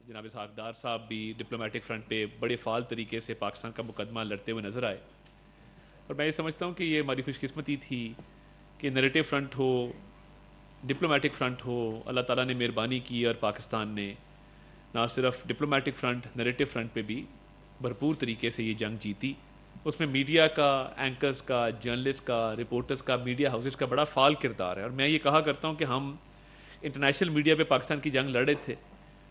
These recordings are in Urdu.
جناب اسحاق ڈار صاحب بھی ڈپلومیٹک فرنٹ پہ بڑے فعال طریقے سے پاکستان کا مقدمہ لڑتے ہوئے نظر آئے. اور میں یہ سمجھتا ہوں کہ یہ ہماری خوش قسمتی تھی کہ نیریٹو فرنٹ ہو، ڈپلومیٹک فرنٹ ہو، اللہ تعالیٰ نے مہربانی کی اور پاکستان نے نہ صرف ڈپلومیٹک فرنٹ، نیریٹو فرنٹ پہ بھی بھرپور طریقے سے یہ جنگ جیتی. اس میں میڈیا کا، اینکرز کا، جرنلسٹ کا، رپورٹرز کا، میڈیا ہاؤسز کا بڑا فعال کردار ہے. اور میں یہ کہا کرتا ہوں کہ ہم انٹرنیشنل میڈیا پہ پاکستان کی جنگ لڑ رہے تھے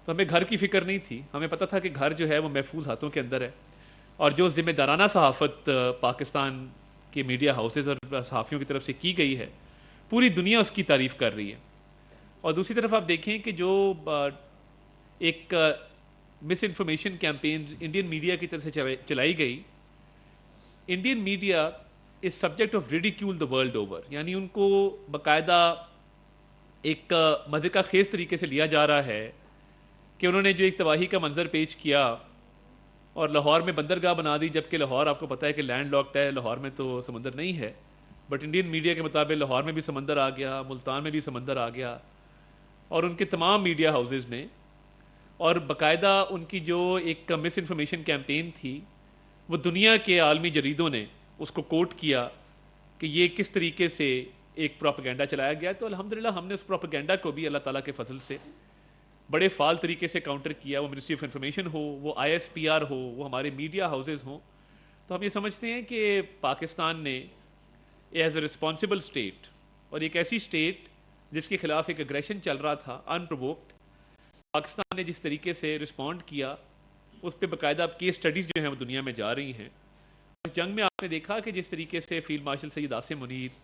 تو ہمیں گھر کی فکر نہیں تھی. ہمیں پتہ تھا کہ گھر جو ہے وہ محفوظ ہاتھوں کے اندر ہے، اور جو ذمہ دارانہ صحافت پاکستان کے میڈیا ہاؤسز اور صحافیوں کی طرف سے کی گئی ہے، پوری دنیا اس کی تعریف کر رہی ہے. اور دوسری طرف آپ دیکھیں کہ جو ایک misinformation campaigns Indian media کی طرف سے چلائی گئی، Indian media is subject of ridicule the world over. یعنی ان کو باقاعدہ ایک مزے کا خیز طریقے سے لیا جا رہا ہے کہ انہوں نے جو ایک تباہی کا منظر پیش کیا اور لاہور میں بندرگاہ بنا دی، جبکہ لاہور آپ کو پتہ ہے کہ لینڈ لاکڈ ہے، لاہور میں تو سمندر نہیں ہے. بٹ انڈین میڈیا کے مطابق لاہور میں بھی سمندر آ گیا، ملتان میں بھی سمندر آ گیا. اور ان کے تمام میڈیا ہاؤسز نے، اور باقاعدہ ان کی جو ایک مس انفارمیشن کیمپین تھی وہ دنیا کے عالمی جریدوں نے اس کو کوٹ کیا کہ یہ کس طریقے سے ایک پروپیگنڈا چلایا گیا. تو الحمدللہ ہم نے اس پروپیگنڈا کو بھی اللہ تعالیٰ کے فضل سے بڑے فعال طریقے سے کاؤنٹر کیا. وہ منسٹری آف انفارمیشن ہو، وہ ISPR ہو، وہ ہمارے میڈیا ہاؤسز ہوں. تو ہم یہ سمجھتے ہیں کہ پاکستان نے ایز اے رسپانسبل اسٹیٹ، اور ایک ایسی اسٹیٹ جس کے خلاف ایک اگریشن چل رہا تھا انپرووکڈ، پاکستان نے جس طریقے سے رسپونڈ کیا اس پہ باقاعدہ اب کیس اسٹڈیز جو ہیں وہ دنیا میں جا رہی ہیں. اس جنگ میں آپ نے دیکھا کہ جس طریقے سے فیلڈ مارشل سید عاصم منیر،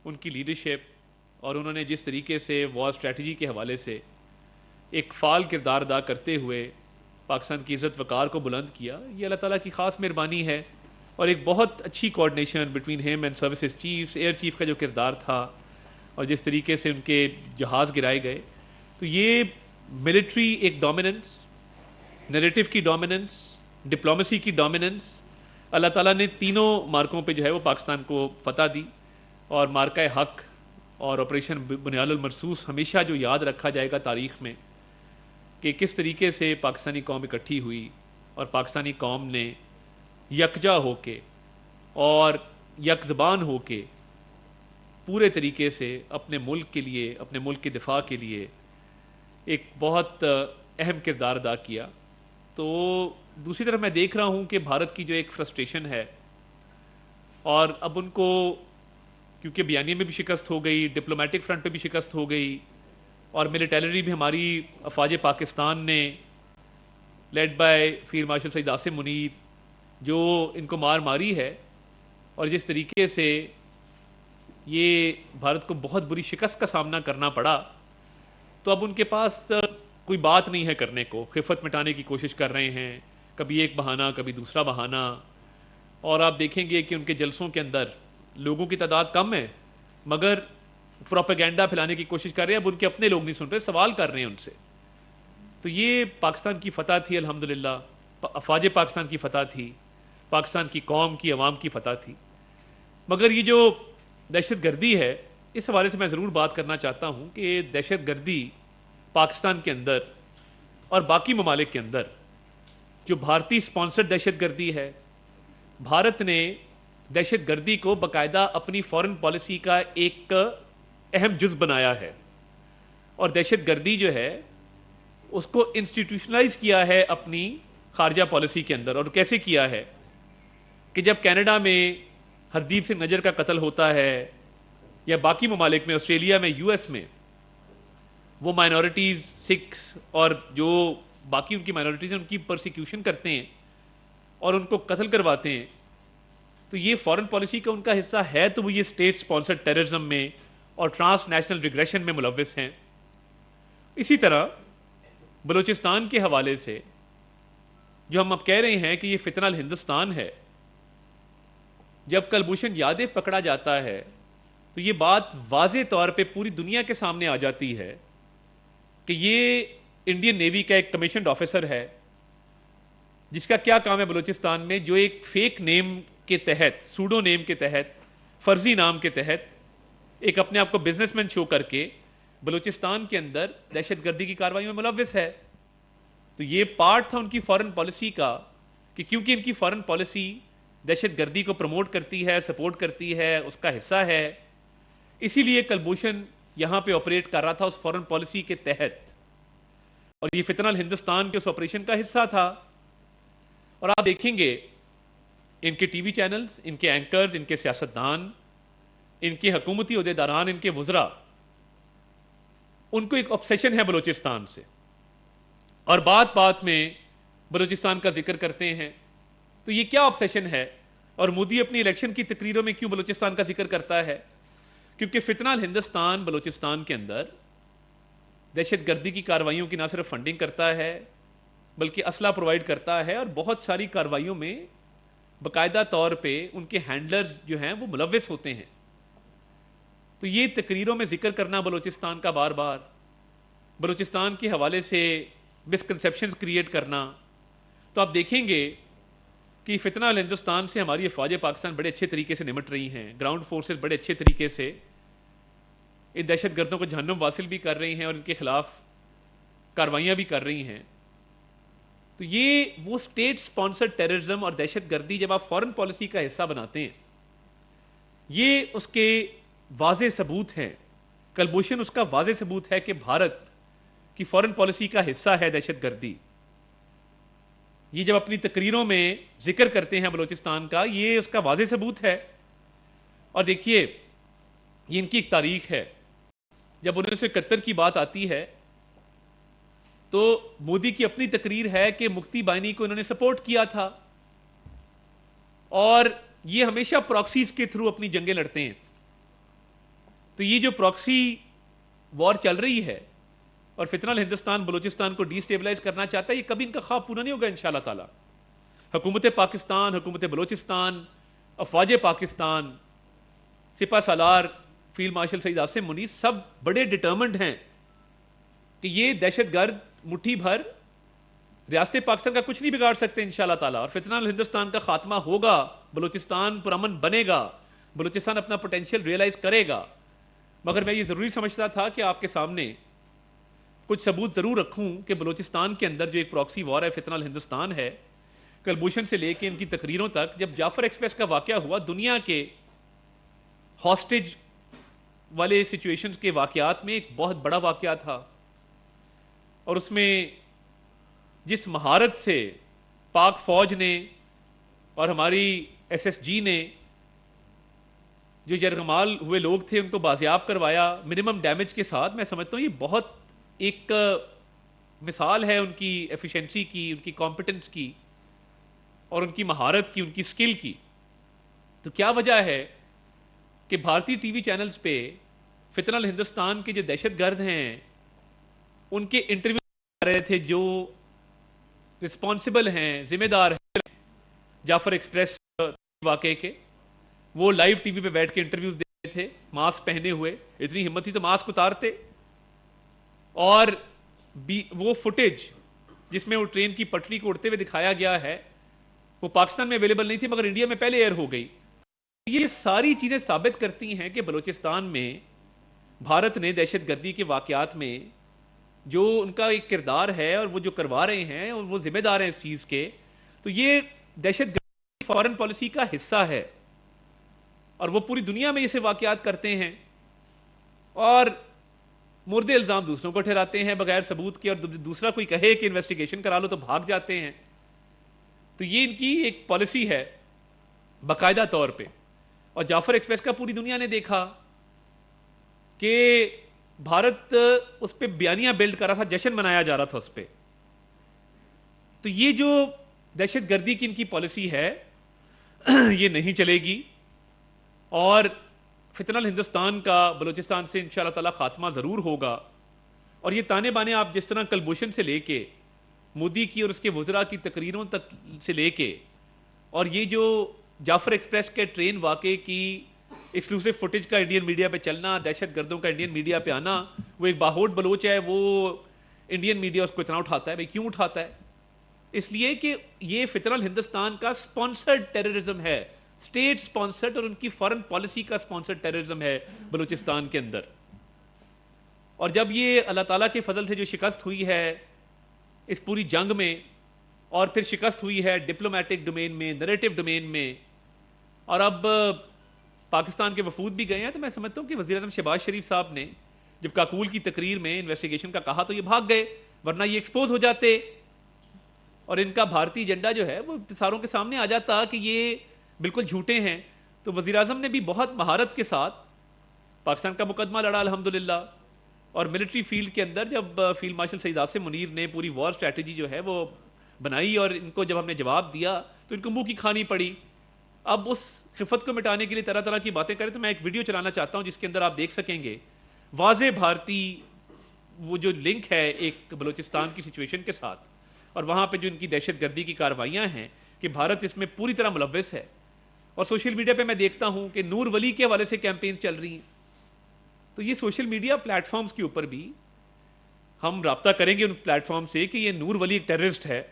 ان کی لیڈرشپ، اور انہوں نے جس طریقے سے وار اسٹریٹجی کے حوالے سے ایک فعال کردار ادا کرتے ہوئے پاکستان کی عزت وقار کو بلند کیا، یہ اللہ تعالیٰ کی خاص مہربانی ہے. اور ایک بہت اچھی coordination between him and services chiefs, air chief کا جو کردار تھا اور جس طریقے سے ان کے جہاز گرائے گئے، تو یہ ملٹری ایک ڈومیننس، نیریٹو کی ڈومیننس، ڈپلومیسی کی ڈومیننس، اللہ تعالیٰ نے تینوں مارکوں پہ جو ہے وہ پاکستان کو فتح دی. اور مارکہ حق اور آپریشن بنیاد المرصوص ہمیشہ جو یاد رکھا جائے گا تاریخ میں، کہ کس طریقے سے پاکستانی قوم اکٹھی ہوئی اور پاکستانی قوم نے یکجا ہو کے اور یک زبان ہو کے پورے طریقے سے اپنے ملک کے لیے، اپنے ملک کے دفاع کے لیے ایک بہت اہم کردار ادا کیا. تو دوسری طرف میں دیکھ رہا ہوں کہ بھارت کی جو ایک فرسٹریشن ہے، اور اب ان کو کیونکہ بیانیے میں بھی شکست ہو گئی، ڈپلومیٹک فرنٹ پہ بھی شکست ہو گئی، اور ملیٹری بھی ہماری افواج پاکستان نے led by field marshal Syed Asim Munir جو ان کو ماری ہے، اور جس طریقے سے یہ بھارت کو بہت بری شکست کا سامنا کرنا پڑا، تو اب ان کے پاس کوئی بات نہیں ہے کرنے کو. خفت مٹانے کی کوشش کر رہے ہیں، کبھی ایک بہانہ کبھی دوسرا بہانہ. اور آپ دیکھیں گے کہ ان کے جلسوں کے اندر لوگوں کی تعداد کم ہے مگر پروپیگنڈا پھیلانے کی کوشش کر رہے ہیں. اب ان کے اپنے لوگ نہیں سن رہے، سوال کر رہے ہیں ان سے. تو یہ پاکستان کی فتح تھی الحمدللہ، افواج پاکستان کی فتح تھی، پاکستان کی قوم کی، عوام کی فتح تھی. مگر یہ جو دہشت گردی ہے، اس حوالے سے میں ضرور بات کرنا چاہتا ہوں کہ دہشت گردی پاکستان کے اندر اور باقی ممالک کے اندر جو بھارتی سپانسر دہشت گردی ہے، بھارت نے دہشت گردی کو باقاعدہ اپنی فارن پالیسی کا ایک اہم جز بنایا ہے. اور دہشت گردی جو ہے اس کو انسٹیٹیوشنلائز کیا ہے اپنی خارجہ پالیسی کے اندر. اور کیسے کیا ہے کہ جب کینیڈا میں ہردیپ سنگھ نجر کا قتل ہوتا ہے، یا باقی ممالک میں، آسٹریلیا میں، US میں، وہ مائنورٹیز، سکھس اور جو باقی ان کی مائنورٹیز ہیں ان کی پرسیکیوشن کرتے ہیں اور ان کو قتل کرواتے ہیں، تو یہ فارن پالیسی کا ان کا حصہ ہے. تو وہ یہ اسٹیٹ سپانسر ٹیررزم میں اور ٹرانس نیشنل ریگریشن میں ملوث ہیں. اسی طرح بلوچستان کے حوالے سے جو ہم اب کہہ رہے ہیں کہ یہ فتنہ الہندوستان ہے، جب کلبھوشن یادو پکڑا جاتا ہے تو یہ بات واضح طور پہ پوری دنیا کے سامنے آ جاتی ہے کہ یہ انڈین نیوی کا ایک کمیشنڈ آفیسر ہے جس کا کیا کام ہے بلوچستان میں، جو ایک فیک نیم کے تحت، سوڈو نیم کے تحت، فرضی نام کے تحت ایک اپنے آپ کو بزنس مین شو کر کے بلوچستان کے اندر دہشت گردی کی کارروائیوں میں ملوث ہے. تو یہ پارٹ تھا ان کی فارن پالیسی کا کہ کیونکہ ان کی فارن پالیسی دہشت گردی کو پروموٹ کرتی ہے، سپورٹ کرتی ہے، اس کا حصہ ہے، اسی لیے کلبھوشن یہاں پہ آپریٹ کر رہا تھا اس فارن پالیسی کے تحت، اور یہ فتنہ الہندوستان کے اس آپریشن کا حصہ تھا۔ اور آپ دیکھیں گے ان کے ٹی وی چینلز، ان کے اینکرز، ان کے سیاستدان، ان کے حکومتی عہدیداران، ان کے وزراء، ان کو ایک obsession ہے بلوچستان سے، اور بات بات میں بلوچستان کا ذکر کرتے ہیں۔ تو یہ کیا obsession ہے؟ اور مودی اپنی الیکشن کی تقریروں میں کیوں بلوچستان کا ذکر کرتا ہے؟ کیونکہ فتنہ الہندوستان بلوچستان کے اندر دہشت گردی کی کارروائیوں کی نہ صرف فنڈنگ کرتا ہے بلکہ اسلحہ پرووائڈ کرتا ہے، اور بہت ساری کارروائیوں میں باقاعدہ طور پہ ان کے ہینڈلرز جو ہیں وہ ملوث ہوتے ہیں۔ تو یہ تقریروں میں ذکر کرنا بلوچستان کا بار بار، بلوچستان کے حوالے سے مسکنسیپشنز کریٹ کرنا، تو آپ دیکھیں گے کہ فتنہ الہندوستان سے ہماری افواج پاکستان بڑے اچھے طریقے سے نمٹ رہی ہیں، گراؤنڈ فورسز بڑے اچھے طریقے سے ان دہشت گردوں کو جہنم واصل بھی کر رہی ہیں اور ان کے خلاف کاروائیاں بھی کر رہی ہیں۔ تو یہ وہ اسٹیٹ سپانسرڈ ٹیررزم اور دہشت گردی جب آپ فارن پالیسی کا حصہ بناتے ہیں، یہ اس کے واضح ثبوت ہیں۔ کلبھوشن اس کا واضح ثبوت ہے کہ بھارت کی فارن پالیسی کا حصہ ہے دہشت گردی۔ یہ جب اپنی تقریروں میں ذکر کرتے ہیں بلوچستان کا، یہ اس کا واضح ثبوت ہے۔ اور دیکھیے یہ ان کی ایک تاریخ ہے، جب 1971 کی بات آتی ہے تو مودی کی اپنی تقریر ہے کہ مکتی بائنی کو انہوں نے سپورٹ کیا تھا، اور یہ ہمیشہ پراکسیز کے تھرو اپنی جنگیں لڑتے ہیں۔ تو یہ جو پراکسی وار چل رہی ہے اور فتنہ الہندوستان بلوچستان کو ڈی سٹیبلائز کرنا چاہتا ہے، یہ کبھی ان کا خواب پورا نہیں ہوگا انشاءاللہ تعالی۔ حکومت پاکستان، حکومت بلوچستان، افواج پاکستان، سپہ سالار فیلڈ مارشل سعید عاصم منیر سب بڑے ڈٹرمنڈ ہیں کہ یہ دہشت گرد مٹھی بھر ریاست پاکستان کا کچھ نہیں بگاڑ سکتے انشاءاللہ تعالی، اور فتنہ الہندوستان کا خاتمہ ہوگا، بلوچستان پرامن بنے گا، بلوچستان اپنا پوٹینشیل ریئلائز کرے گا۔ مگر میں یہ ضروری سمجھتا تھا کہ آپ کے سامنے کچھ ثبوت ضرور رکھوں کہ بلوچستان کے اندر جو ایک پراکسی وار ہے فتنہ الہندوستان ہے، کلبھوشن سے لے کے ان کی تقریروں تک۔ جب جعفر ایکسپریس کا واقعہ ہوا، دنیا کے ہاسٹیج والے سچویشنز کے واقعات میں ایک بہت بڑا واقعہ تھا، اور اس میں جس مہارت سے پاک فوج نے اور ہماری ایس ایس جی نے جو یرغمال ہوئے لوگ تھے ان کو بازیاب کروایا منیمم ڈیمیج کے ساتھ، میں سمجھتا ہوں یہ بہت ایک مثال ہے ان کی ایفیشنسی کی، ان کی کمپٹنس کی، اور ان کی مہارت کی، ان کی سکل کی۔ تو کیا وجہ ہے کہ بھارتی ٹی وی چینلز پہ فتنہ الہندوستان کے جو دہشت گرد ہیں ان کے انٹرویو آ رہے تھے، جو رسپانسبل ہیں، ذمہ دار ہیں جعفر ایکسپریس واقعے کے، وہ لائیو ٹی وی پہ بیٹھ کے انٹرویوز دے رہے تھے ماسک پہنے ہوئے۔ اتنی ہمت تھی تو ماسک اتارتے، اور وہ فوٹیج جس میں وہ ٹرین کی پٹری کو اڑتے ہوئے دکھایا گیا ہے وہ پاکستان میں اویلیبل نہیں تھی مگر انڈیا میں پہلے ایئر ہو گئی۔ یہ ساری چیزیں ثابت کرتی ہیں کہ بلوچستان میں بھارت نے دہشت گردی کے واقعات میں جو ان کا ایک کردار ہے اور وہ جو کروا رہے ہیں اور وہ ذمہ دار ہیں اس چیز کے، تو یہ دہشت گردی فارن پالیسی کا حصہ ہے، اور وہ پوری دنیا میں اسے واقعات کرتے ہیں اور مورد الزام دوسروں کو ٹھہراتے ہیں بغیر ثبوت کے، اور دوسرا کوئی کہے کہ انویسٹیگیشن کرا لو تو بھاگ جاتے ہیں۔ تو یہ ان کی ایک پالیسی ہے باقاعدہ طور پہ، اور جعفر ایکسپریس کا پوری دنیا نے دیکھا کہ بھارت اس پہ بیانیہ بلڈ کر رہا تھا، جشن منایا جا رہا تھا اس پہ۔ تو یہ جو دہشت گردی کی ان کی پالیسی ہے یہ نہیں چلے گی، اور فتنہ الہندوستان کا بلوچستان سے انشاءاللہ تعالی خاتمہ ضرور ہوگا۔ اور یہ تانے بانے آپ جس طرح کلبھوشن سے لے کے مودی کی اور اس کے وزراء کی تقریروں تک سے لے کے، اور یہ جو جعفر ایکسپریس کے ٹرین واقعے کی ایکسکلوسیو فوٹیج کا انڈین میڈیا پہ چلنا، دہشت گردوں کا انڈین میڈیا پہ آنا، وہ ایک باہوٹ بلوچ ہے، وہ انڈین میڈیا اس کو اتنا اٹھاتا ہے۔ بھائی کیوں اٹھاتا ہے؟ اس لیے کہ یہ فتنہ الہندوستان کا سپانسرڈ ٹیررزم ہے، اسٹیٹ سپانسرڈ، اور ان کی فارن پالیسی کا سپانسرڈ ٹیررزم ہے بلوچستان کے اندر۔ اور جب یہ اللہ تعالیٰ کے فضل سے جو شکست ہوئی ہے اس پوری جنگ میں، اور پھر شکست ہوئی ہے ڈپلومیٹک ڈومین میں، نریٹو ڈومین میں، اور اب پاکستان کے وفود بھی گئے ہیں. تو میں سمجھتا ہوں کہ وزیر اعظم شہباز شریف صاحب نے جب کاکول کی تقریر میں انویسٹیگیشن کا کہا تو یہ بھاگ گئے، ورنہ یہ ایکسپوز ہو جاتے اور ان کا بھارتی ایجنڈا جو ہے وہ ساروں کے سامنے آ جاتا کہ یہ بالکل جھوٹے ہیں. تو وزیر اعظم نے بھی بہت مہارت کے ساتھ پاکستان کا مقدمہ لڑا الحمدللہ. اور ملٹری فیلڈ کے اندر جب فیلڈ مارشل سعید عاصم منیر نے پوری وار اسٹریٹجی جو ہے وہ بنائی اور ان کو جب ہم نے جواب دیا تو ان کو منہ کی کھانی پڑی. اب اس خفت کو مٹانے کے لیے طرح طرح کی باتیں کریں. تو میں ایک ویڈیو چلانا چاہتا ہوں جس کے اندر آپ دیکھ سکیں گے واضح بھارتی وہ جو لنک ہے ایک بلوچستان کی سچویشن کے ساتھ، اور وہاں پہ جو ان کی دہشت گردی کی کارروائیاں ہیں کہ بھارت اس میں پوری طرح ملوث ہے. اور سوشل میڈیا پہ میں دیکھتا ہوں کہ نور ولی کے حوالے سے کیمپین چل رہی ہیں. تو یہ سوشل میڈیا پلیٹ فارمز کے اوپر بھی ہم رابطہ کریں گے ان پلیٹ فارم سے کہ یہ نور ولی ایک ٹیررسٹ ہے،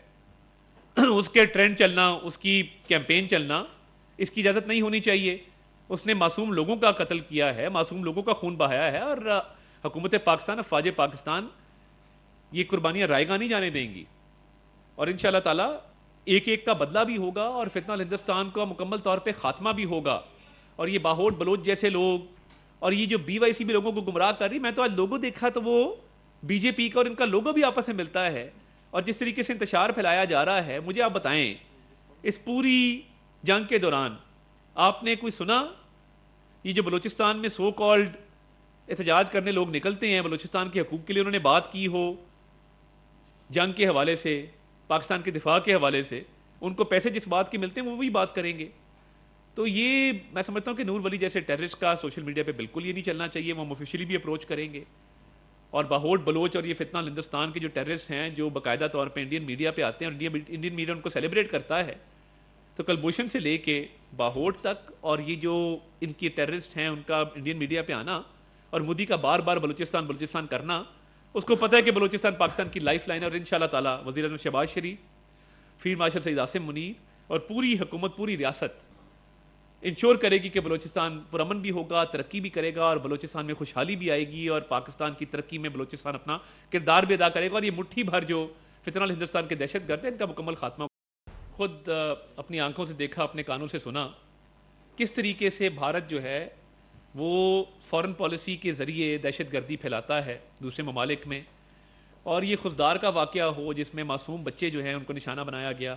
اس کے ٹرینڈ چلنا، اس کی کیمپین چلنا، اس کی اجازت نہیں ہونی چاہیے. اس نے معصوم لوگوں کا قتل کیا ہے، معصوم لوگوں کا خون بہایا ہے، اور حکومت پاکستان، افواج پاکستان یہ قربانیاں رائے گاہ نہیں جانے دیں گی. اور انشاءاللہ تعالیٰ ایک ایک کا بدلہ بھی ہوگا اور فتنہ ہندوستان کا مکمل طور پہ خاتمہ بھی ہوگا. اور یہ باہوٹ بلوچ جیسے لوگ اور یہ جو بی وائی سی بھی لوگوں کو گمراہ کر رہی، میں تو آج لوگو دیکھا تو وہ بی جے پی کا اور ان کا لوگو بھی آپس میں ملتا ہے. اور جس طریقے سے انتشار پھیلایا جا رہا ہے، مجھے آپ بتائیں اس پوری جنگ کے دوران آپ نے کوئی سنا یہ جو بلوچستان میں سو کالڈ احتجاج کرنے لوگ نکلتے ہیں بلوچستان کے حقوق کے لیے، انہوں نے بات کی ہو جنگ کے حوالے سے، پاکستان کے دفاع کے حوالے سے؟ ان کو پیسے جس بات کے ملتے ہیں وہ وہی بات کریں گے. تو یہ میں سمجھتا ہوں کہ نور ولی جیسے ٹیررسٹ کا سوشل میڈیا پہ بالکل یہ نہیں چلنا چاہیے. وہ آفیشلی بھی اپروچ کریں گے. اور باہوٹ بلوچ اور یہ فتنہ ہندوستان کے جو ٹیررسٹ ہیں جو باقاعدہ طور پہ انڈین میڈیا پہ آتے ہیں اور انڈین میڈیا ان کو سیلیبریٹ کرتا ہے، تو کلبھوشن سے لے کے باہوٹ تک اور یہ جو ان کی ٹیررسٹ ہیں ان کا انڈین میڈیا پہ آنا اور مودی کا بار بار بلوچستان کرنا، اس کو پتہ ہے کہ بلوچستان پاکستان کی لائف لائن ہے. اور انشاءاللہ تعالیٰ وزیر اعظم شہباز شریف، فیلڈ مارشل سعید عاصم منیر اور پوری حکومت، پوری ریاست انشور کرے گی کہ بلوچستان پرامن بھی ہوگا، ترقی بھی کرے گا، اور بلوچستان میں خوشحالی بھی آئے گی، اور پاکستان کی ترقی میں بلوچستان اپنا کردار بھی ادا کرے گا. اور یہ مٹھی بھر جو فتنہ ہندوستان کے دہشت گرد ہیں ان کا مکمل خاتمہ. خود اپنی آنکھوں سے دیکھا، اپنے کانوں سے سنا کس طریقے سے بھارت جو ہے وہ فارن پالیسی کے ذریعے دہشت گردی پھیلاتا ہے دوسرے ممالک میں. اور یہ خزدار کا واقعہ ہو جس میں معصوم بچے جو ہیں ان کو نشانہ بنایا گیا.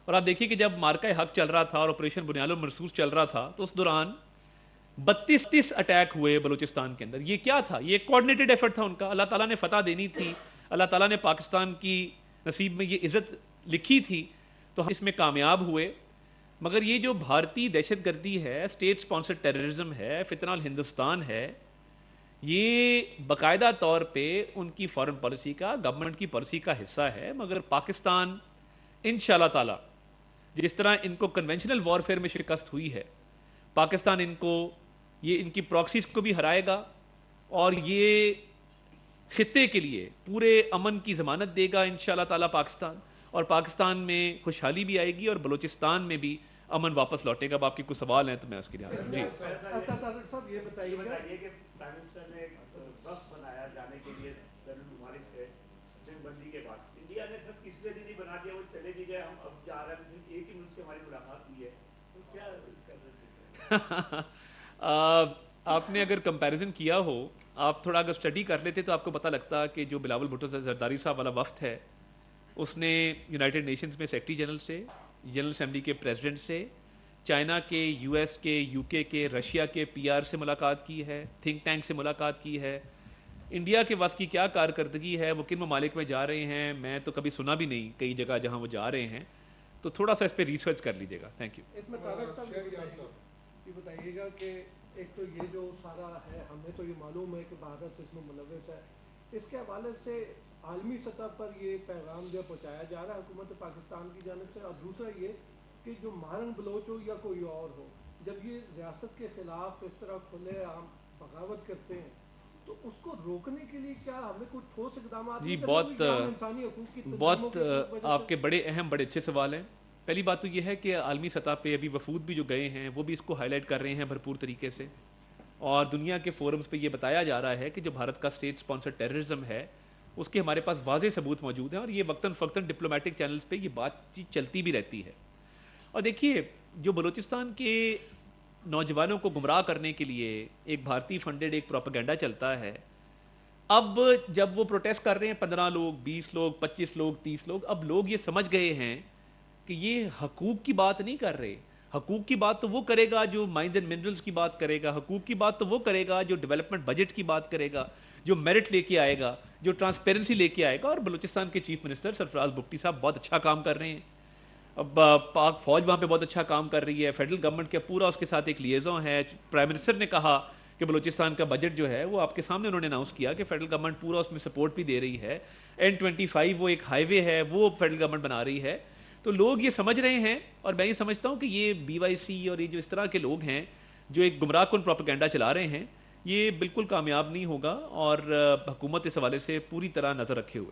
اور آپ دیکھیے کہ جب مارکہ حق چل رہا تھا اور آپریشن بنیاد المرصوص چل رہا تھا تو اس دوران 32 اٹیک ہوئے بلوچستان کے اندر. یہ کیا تھا؟ یہ ایک کوآرڈینیٹڈ ایفرٹ تھا ان کا. اللہ تعالیٰ نے فتح دینی تھی، اللہ تعالیٰ نے پاکستان کی نصیب میں یہ عزت لکھی تھی، تو ہم اس میں کامیاب ہوئے. مگر یہ جو بھارتی دہشت گردی ہے، اسٹیٹ اسپانسرڈ ٹیررزم ہے، فتنہ الہندوستان ہے، یہ باقاعدہ طور پہ ان کی فارن پالیسی کا، گورنمنٹ کی پالیسی کا حصہ ہے. مگر پاکستان انشاءاللہ تعالیٰ جس طرح ان کو کنونشنل وارفیئر میں شکست ہوئی ہے، پاکستان ان کو یہ ان کی پراکسیز کو بھی ہرائے گا اور یہ خطے کے لیے پورے امن کی ضمانت دے گا انشاءاللہ تعالیٰ پاکستان. اور پاکستان میں خوشحالی بھی آئے گی اور بلوچستان میں بھی امن واپس لوٹے گا. اب آپ کے کچھ سوال ہیں تو میں اس کے لیے جی صاحب یہ بتائیے کہ پرائم منسٹر نے وقت بنایا جانے کے لیے بین الممالک سے جنگ بندی کے بعد. انڈیا نے پھر تیسرے دن ہی بنا دیا وہ چلے بھی گئے، ہم اب جا رہے ہیں، ایک ہی ملک سے ہماری ملاقات ہوئی ہے، تو کیا کر رہے ہیں؟ آپ نے اگر کمپیریزن کیا ہو، آپ تھوڑا اگر اسٹڈی کر لیتے تو آپ کو پتہ لگتا کہ جو بلاول بھٹو زرداری صاحب والا وفد ہے اس نے یونائٹڈ نیشنز میں سیکرٹری جنرل سے، جنرل اسمبلی کے پریزیڈنٹ سے، چائنا کے، یو ایس کے، یو کے، رشیا کے پی آر سے ملاقات کی ہے، تھنک ٹینک سے ملاقات کی ہے. انڈیا کے وفد کی کیا کارکردگی ہے، وہ کن ممالک میں جا رہے ہیں، میں تو کبھی سنا بھی نہیں کئی جگہ جہاں وہ جا رہے ہیں. تو تھوڑا سا اس پہ ریسرچ کر لیجیے گا. Thank you. اس میں طارق صاحب یہ بتائیے گا کہ ایک تو یہ جو سارا ہے، ہمیں تو یہ معلوم ہے کہ بھارت اس میں ملوث ہے، اس کے حوالے سے عالمی سطح پر یہ پیغام جو پہنچایا جا رہا ہے حکومت پاکستان کی جانب سے. اور دوسرا یہ کہ جو مہرنگ بلوچ ہو یا کوئی اور ہو، جب یہ ریاست کے خلاف اس طرح کھلے عام بغاوت کرتے ہیں تو اس کو روکنے کے لیے کیا ہمیں کوئی ٹھوس اقدامات؟ جی بہت آپ کے بڑے اہم بڑے اچھے سوال ہیں. پہلی بات تو یہ ہے کہ عالمی سطح پہ ابھی وفود بھی جو گئے ہیں وہ بھی اس کو ہائی لائٹ کر رہے ہیں بھرپور طریقے سے، اور دنیا کے فورمز پہ یہ بتایا جا رہا ہے کہ جو بھارت کا اسٹیٹ اسپانسر ٹیررزم ہے اس کے ہمارے پاس واضح ثبوت موجود ہیں، اور یہ وقتاً فوقتاً ڈپلومیٹک چینلز پہ یہ بات چیت چلتی بھی رہتی ہے۔ اور دیکھیے، جو بلوچستان کے نوجوانوں کو گمراہ کرنے کے لیے ایک بھارتی فنڈڈ ایک پروپیگنڈا چلتا ہے، اب جب وہ پروٹیسٹ کر رہے ہیں 15 لوگ، 20 لوگ، 25 لوگ، 30 لوگ، اب لوگ یہ سمجھ گئے ہیں کہ یہ حقوق کی بات نہیں کر رہے۔ حقوق کی بات تو وہ کرے گا جو مائنز اینڈ منرلز کی بات کرے گا، حقوق کی بات تو وہ کرے گا جو ڈیولپمنٹ بجٹ کی بات کرے گا، جو میرٹ لے کے آئے گا، جو ٹرانسپیرنسی لے کے آئے گا۔ اور بلوچستان کے چیف منسٹر سرفراز بگٹی صاحب بہت اچھا کام کر رہے ہیں، اب پاک فوج وہاں پہ بہت اچھا کام کر رہی ہے، فیڈرل گورنمنٹ کا پورا اس کے ساتھ ایک لیزوں ہے۔ پرائم منسٹر نے کہا کہ بلوچستان کا بجٹ جو ہے وہ آپ کے سامنے انہوں نے اناؤنس کیا کہ فیڈرل گورنمنٹ پورا اس میں سپورٹ بھی دے رہی ہے۔ N25 وہ ایک ہائی وے ہے، وہ فیڈرل گورنمنٹ بنا رہی ہے۔ تو لوگ یہ سمجھ رہے ہیں، اور میں یہ سمجھتا ہوں کہ یہ BYC اور یہ جو اس طرح کے لوگ ہیں جو ایک گمراہ کن پروپیگنڈا چلا رہے ہیں، یہ بالکل کامیاب نہیں ہوگا، اور حکومت اس حوالے سے پوری طرح نظر رکھے ہوئے۔